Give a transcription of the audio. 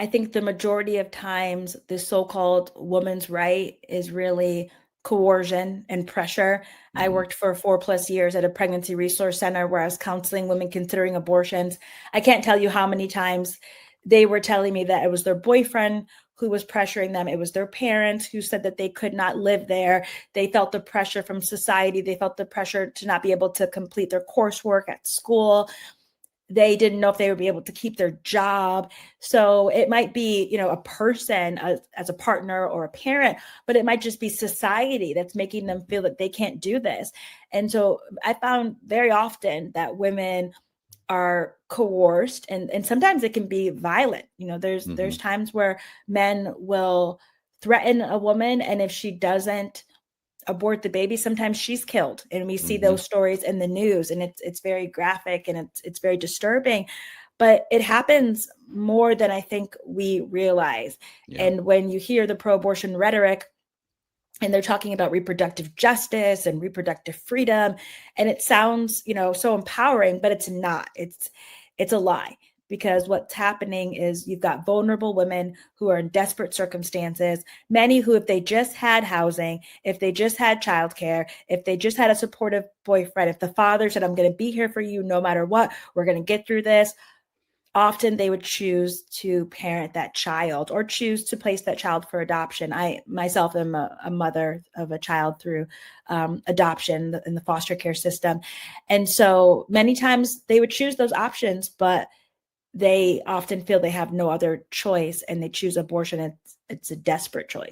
I think the majority of times the so-called woman's right is really coercion and pressure. I Hmm. worked for 4+ years at a pregnancy resource center where I was counseling women considering abortions. I can't tell you how many times they were telling me that it was their boyfriend who was pressuring them. It was their parents who said that they could not live there. They felt the pressure from society. They felt the pressure to not be able to complete their coursework at school. They didn't know if they would be able to keep their job. So it might be, a person as a partner or a parent, but it might just be society that's making them feel that they can't do this. And so I found very often that women are coerced, and sometimes it can be violent. There's Hmm. times where men will threaten a woman, and if she doesn't abort the baby, sometimes she's killed, and we see Hmm. those stories in the news, and it's very graphic, and it's very disturbing. But it happens more than I think we realize. Yeah. And when you hear the pro-abortion rhetoric, and they're talking about reproductive justice and reproductive freedom, and it sounds, so empowering, but it's not. It's a lie, because what's happening is you've got vulnerable women who are in desperate circumstances, many who, if they just had housing, if they just had childcare, if they just had a supportive boyfriend, if the father said, I'm going to be here for you no matter what, we're going to get through this, often they would choose to parent that child or choose to place that child for adoption. I myself am a mother of a child through adoption in the foster care system. And so many times they would choose those options, but they often feel they have no other choice, and they choose abortion. It's a desperate choice.